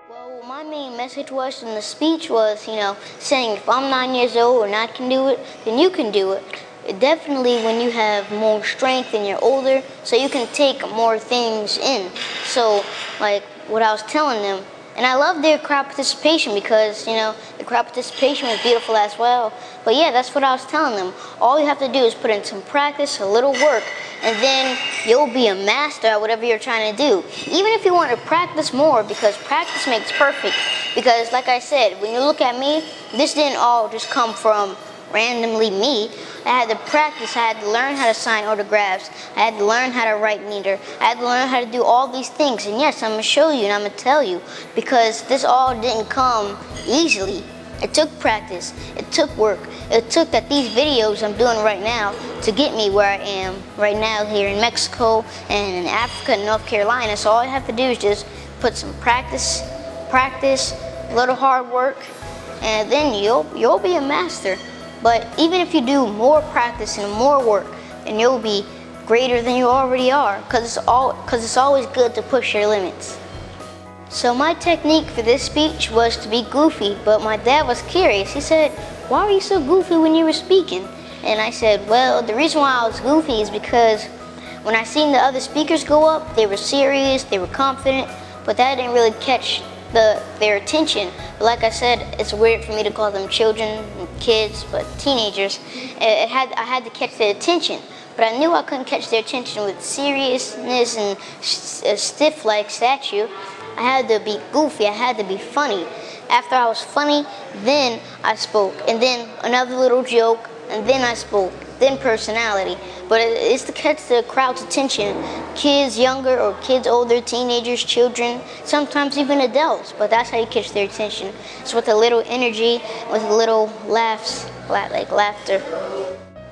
Well, my main message was in the speech was, saying if I'm 9 years old and I can do it, then you can do it. Definitely when you have more strength and you're older, so you can take more things in. So, like what I was telling them, and I love their crowd participation because, the crowd participation was beautiful as well. But yeah, that's what I was telling them. All you have to do is put in some practice, a little work, and then you'll be a master at whatever you're trying to do. Even if you want to practice more, because practice makes perfect. Because like I said, when you look at me, this didn't all just come from randomly me. I had to practice, I had to learn how to sign autographs, I had to learn how to write meter, I had to learn how to do all these things. And yes, I'm going to show you and I'm going to tell you, because this all didn't come easily. It took practice, it took work, it took that these videos I'm doing right now to get me where I am right now here in Mexico and in Africa and North Carolina. So all I have to do is just put some practice, a little hard work, and then you'll be a master. But even if you do more practice and more work, then you'll be greater than you already are, because it's always good to push your limits. So my technique for this speech was to be goofy, but my dad was curious. He said, "Why were you so goofy when you were speaking?" And I said, well, the reason why I was goofy is because when I seen the other speakers go up, they were serious, they were confident, but that didn't really catch their attention. But like I said, it's weird for me to call them children, kids, but teenagers. I had to catch their attention, but I knew I couldn't catch their attention with seriousness and a stiff like statue. I had to be goofy, I had to be funny. After I was funny, then I spoke, and then another little joke, and then I spoke, then personality. But it's to catch the crowd's attention. Kids younger or kids older, teenagers, children, sometimes even adults, but that's how you catch their attention. It's with a little energy, with a little laughs, like laughter.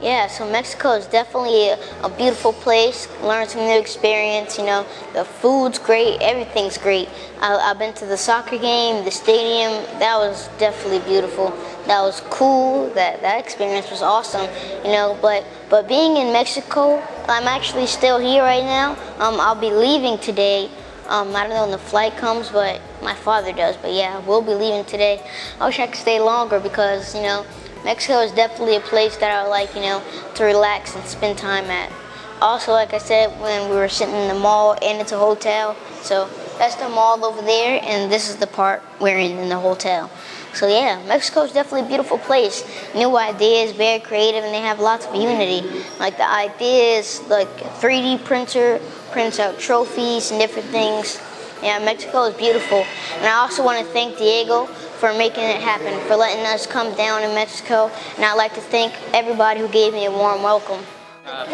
Yeah, so Mexico is definitely a beautiful place. Learn some new experience, the food's great, everything's great. I've been to the soccer game, the stadium, that was definitely beautiful. That was cool, that experience was awesome, but being in Mexico, I'm actually still here right now. I'll be leaving today. I don't know when the flight comes, but my father does, but yeah, we'll be leaving today. I wish I could stay longer because, Mexico is definitely a place that I like, to relax and spend time at. Also, like I said, when we were sitting in the mall, and it's a hotel, so that's the mall over there, and this is the part we're in the hotel. So yeah, Mexico is definitely a beautiful place. New ideas, very creative, and they have lots of unity. Like the ideas, like 3D printer, prints out trophies and different things. Yeah, Mexico is beautiful. And I also want to thank Diego for making it happen, for letting us come down in Mexico. And I'd like to thank everybody who gave me a warm welcome. Huh?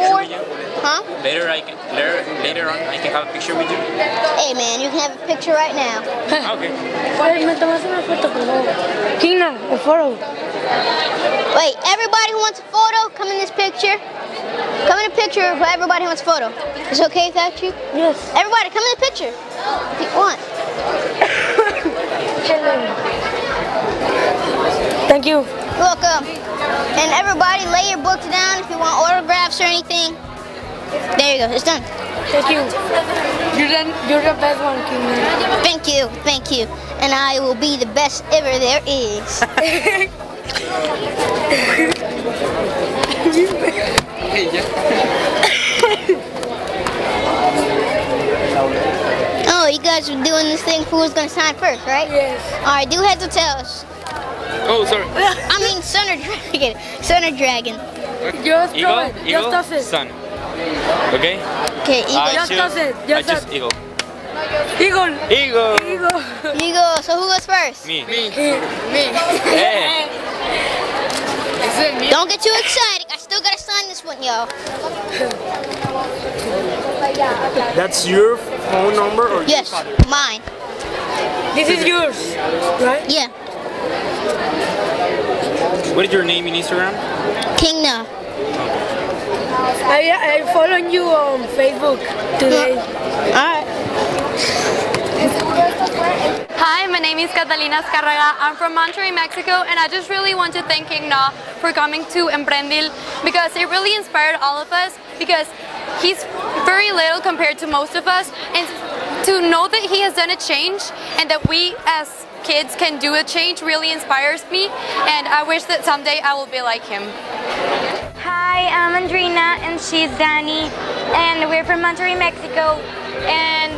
Later on, I can have a picture with you. Hey man, you can have a picture right now. Okay. KingNahh, a photo. Wait, everybody who wants a photo, come in this picture. Come in a picture for everybody who wants a photo. Is it okay if that's you? Yes. Everybody, come in the picture if you want. Thank you. You're welcome. And everybody, lay your books down if you want autographs or anything. There you go, it's done. Thank you. You're the best one, KingNahh. Thank you. And I will be the best ever there is. Oh, you guys are doing this thing, who's gonna sign first, right? Yes. Alright, do heads or tails. Oh, sorry. I mean, son or dragon. Just Eagle, throw it. Just toss it. Sun. Okay? Okay, eagle. Just toss it. I choose eagle. Eagle. Eagle. Eagle, so who goes first? Me. Hey. Don't get too excited, I still gotta sign this one, y'all. That's your phone number or Yes, mine. This is yours, right? Yeah, What is your name in Instagram? KingNahh. I followed you on Facebook today. Alright. Hi, my name is Catalina Escarraga. I'm from Monterrey, Mexico, and I just really want to thank KingNahh for coming to Emprendil because it really inspired all of us because he's very little compared to most of us, and to know that he has done a change and that we as kids can do a change really inspires me, and I wish that someday I will be like him. Hi, I'm Andrina and she's Dani, and we're from Monterrey, Mexico. And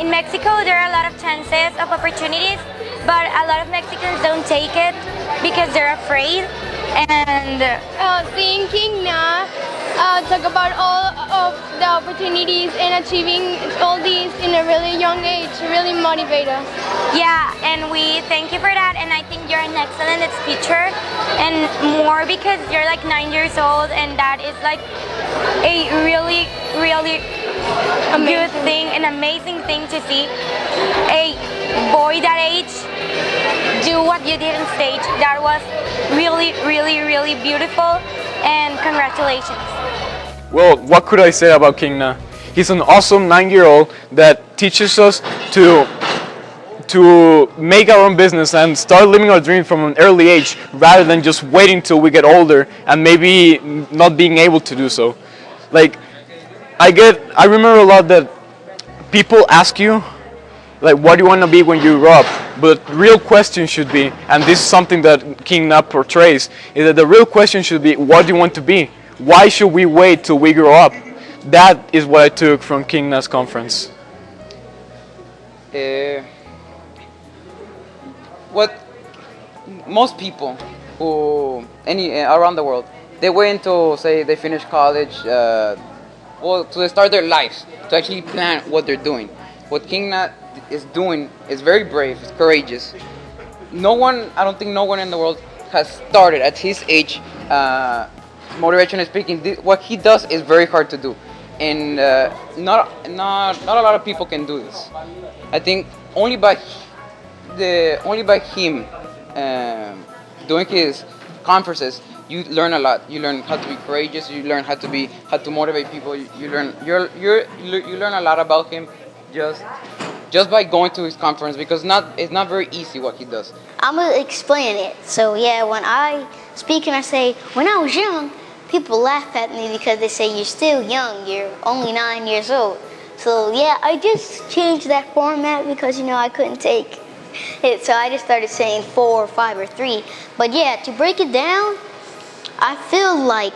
in Mexico there are a lot of chances of opportunities, but a lot of Mexicans don't take it because they're afraid. And seeing KingNahh talk about all of the opportunities and achieving all these in a really young age really motivate us. yeah, and we thank you for that, and I think you're an excellent speaker, and more because you're like 9 years old, and that is like a really good thing, an amazing thing to see a boy that age do what you did on stage. That was really beautiful, and congratulations. Well, what could I say about KingNahh? He's an awesome 9-year-old that teaches us to make our own business and start living our dreams from an early age, rather than just waiting till we get older and maybe not being able to do so. Like, I remember a lot that people ask you, like, what do you want to be when you grow up? But the real question should be, and this is something that KingNahh portrays, is that the real question should be, what do you want to be? Why should we wait till we grow up? That is what I took from KingNahh's conference. What most people who around the world, they wait until, say, they finish college, well, to start their lives, to actually plan what they're doing. What KingNahh is doing is very brave, it's courageous. I don't think no one in the world has started at his age, motivational speaking. What he does is very hard to do, and not a lot of people can do this. I think only by him doing his conferences, you learn a lot. You learn how to be courageous. You learn how to motivate people. You learn a lot about him just by going to his conference, because it's not very easy what he does. I'm gonna explain it. So yeah, when I speak and I say, when I was young, people laugh at me because they say, you're still young, you're only 9 years old. So yeah, I just changed that format because, I couldn't take it. So I just started saying 4 or 5 or 3. But yeah, to break it down, I feel like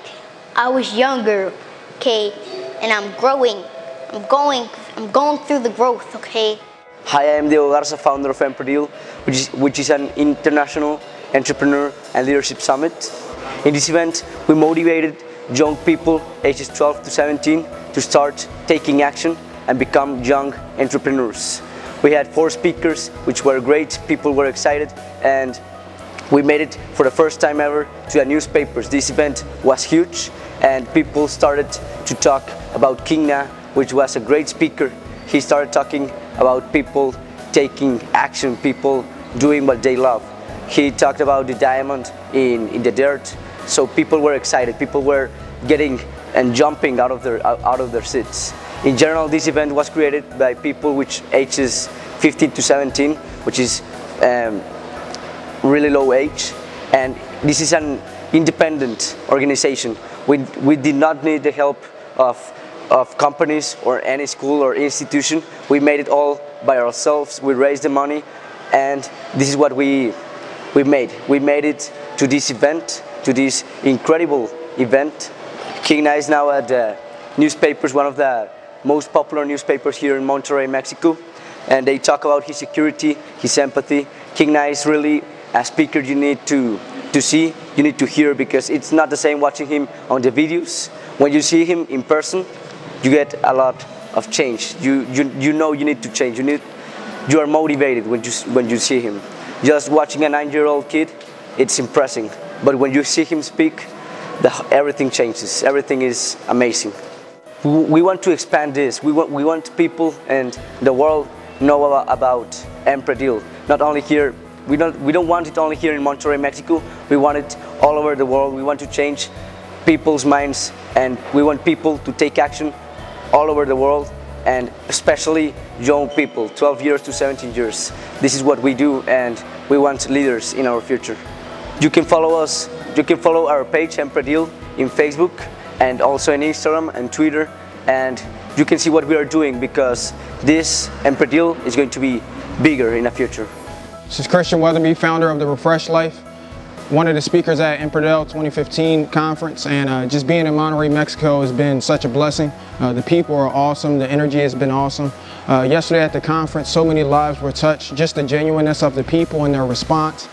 I was younger, okay? And I'm growing. I'm going through the growth, okay? Hi, I am Diego Garza, founder of Empredeal, which is an international entrepreneur and leadership summit. In this event, we motivated young people ages 12 to 17 to start taking action and become young entrepreneurs. We had 4 speakers, which were great. People were excited, and we made it for the first time ever to the newspapers. This event was huge, and people started to talk about KingNahh, which was a great speaker. He started talking about people taking action, people doing what they love. He talked about the diamond in the dirt, so people were excited. People were getting and jumping out of their seats. In general, this event was created by people which ages 15 to 17, which is really low age, and this is an independent organization. We did not need the help of companies or any school or institution. We made it all by ourselves. We raised the money, and this is what we made. We made it to this event, to this incredible event. KingNahh is now at the newspapers, one of the most popular newspapers here in Monterrey, Mexico, and they talk about his security, his empathy. KingNahh is really a speaker you need to see, you need to hear, because it's not the same watching him on the videos. When you see him in person, you get a lot of change. You know you need to change. You are motivated when you see him. Just watching a 9-year-old kid, it's impressive. But when you see him speak, everything changes. Everything is amazing. We want to expand this. We want people and the world know about Empredeal. Not only here. We don't want it only here in Monterrey, Mexico. We want it all over the world. We want to change people's minds, and we want people to take action all over the world, and especially young people, 12 years to 17 years. This is what we do, and we want leaders in our future. You can follow us. You can follow our page, Empredeal, in Facebook, and also in Instagram and Twitter, and you can see what we are doing, because this Empredil is going to be bigger in the future. This is Christian Weatherby, founder of the Refresh Life, one of the speakers at Empredil 2015 conference, and just being in Monterrey, Mexico has been such a blessing. The people are awesome, the energy has been awesome. Yesterday at the conference, so many lives were touched. Just the genuineness of the people and their response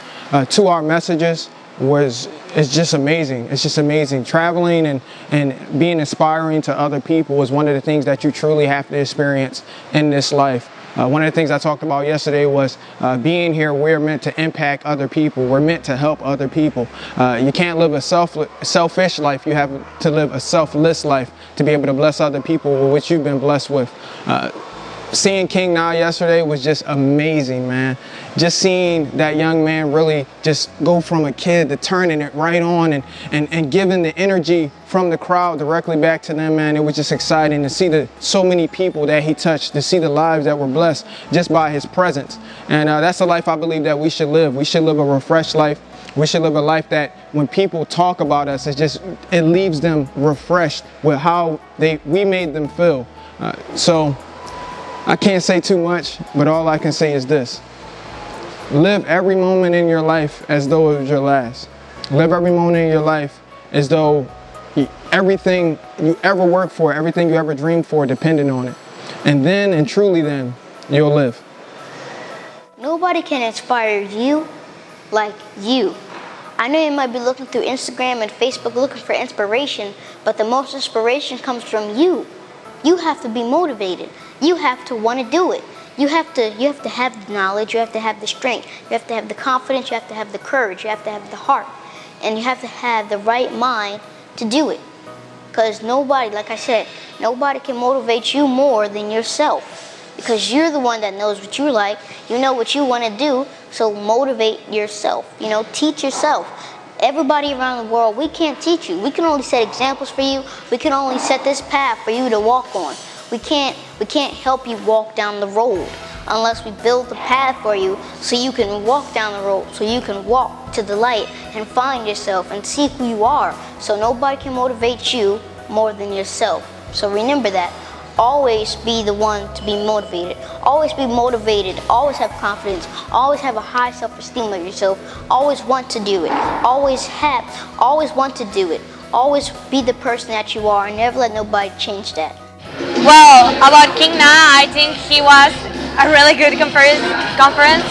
to our messages is just amazing. It's just amazing. Traveling and being inspiring to other people is one of the things that you truly have to experience in this life. One of the things I talked about yesterday was being here, we're meant to impact other people. We're meant to help other people. You can't live a selfish life. You have to live a selfless life to be able to bless other people with what you've been blessed with. Seeing KingNahh yesterday was just amazing, man. Just seeing that young man really just go from a kid to turning it right on and giving the energy from the crowd directly back to them, man. It was just exciting to see so many people that he touched, to see the lives that were blessed just by his presence. And that's the life I believe that we should live. We should live a refreshed life. We should live a life that when people talk about us, it leaves them refreshed with how we made them feel. So I can't say too much, but all I can say is this. Live every moment in your life as though it was your last. Live every moment in your life as though everything you ever worked for, everything you ever dreamed for depended on it. And then, and truly then, you'll live. Nobody can inspire you like you. I know you might be looking through Instagram and Facebook looking for inspiration, but the most inspiration comes from you. You have to be motivated. You have to want to do it. You have to have the knowledge, you have to have the strength, you have to have the confidence, you have to have the courage, you have to have the heart, and you have to have the right mind to do it. Because nobody, like I said, nobody can motivate you more than yourself. Because you're the one that knows what you like, you know what you want to do, so motivate yourself, teach yourself. Everybody around the world, we can't teach you. We can only set examples for you. We can only set this path for you to walk on. We can't help you walk down the road unless we build the path for you so you can walk down the road, so you can walk to the light and find yourself and see who you are. So nobody can motivate you more than yourself. So remember that. Always be the one to be motivated. Always be motivated. Always have confidence. Always have a high self-esteem of yourself. Always want to do it. Always want to do it. Always be the person that you are and never let nobody change that. Well, about KingNahh, I think he was a really good conference.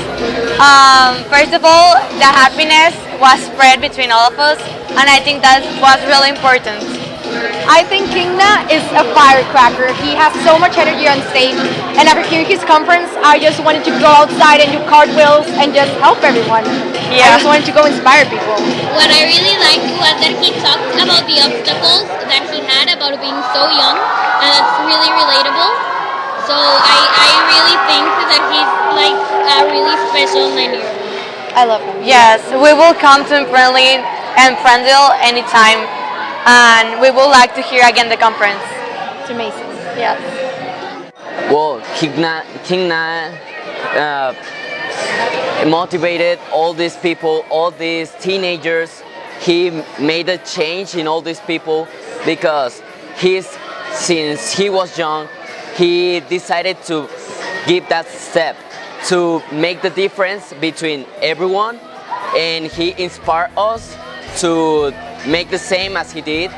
First of all, the happiness was spread between all of us, and I think that was really important. I think KingNahh is a firecracker. He has so much energy on stage, and after hearing his conference, I just wanted to go outside and do cartwheels and just help everyone. I just wanted to go inspire people. What I really liked was that he talked about the obstacles that he had about being so young, and it's really relatable. So I really think that he's like a really special 9-year-old. I love him. Yes, we will come to Empredil anytime, and we would like to hear again the conference. It's amazing. Yes. Well, KingNahh motivated all these people, all these teenagers. He made a change in all these people because since he was young, he decided to give that step to make the difference between everyone, and he inspired us to make the same as he did.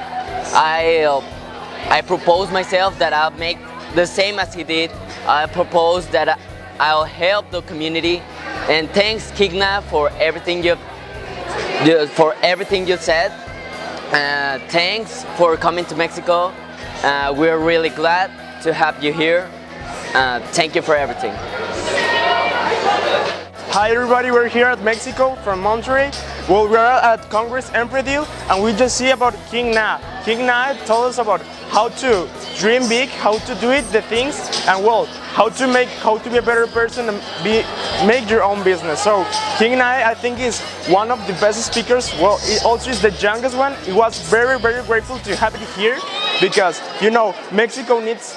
I propose myself that I'll make the same as he did. I propose that I'll help the community, and thanks KingNahh for everything you said. Thanks for coming to Mexico. We're really glad to have you here. Thank you for everything. Hi everybody, we're here at Mexico from Monterrey. Well, we're at Congress Empredil, and we just see about KingNahh. KingNahh told us about how to dream big, how to do the things, and well, how to be a better person and make your own business. So KingNahh, I think, is one of the best speakers. Well, it also is the youngest one. It was very, very grateful to have it here because Mexico needs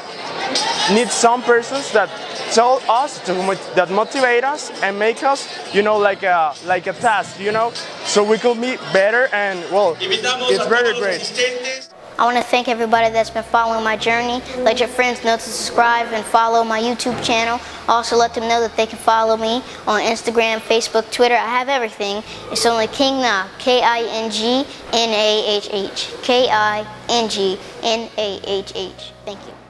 some persons that tell us that motivate us and make us like a task, so we could be better, and well, it's very great. I want to thank everybody that's been following my journey. Let your friends know to subscribe and follow my YouTube channel. Also let them know that they can follow me on Instagram, Facebook, Twitter. I have everything. It's only KingNahh, KingNahh, KingNahh. Thank you.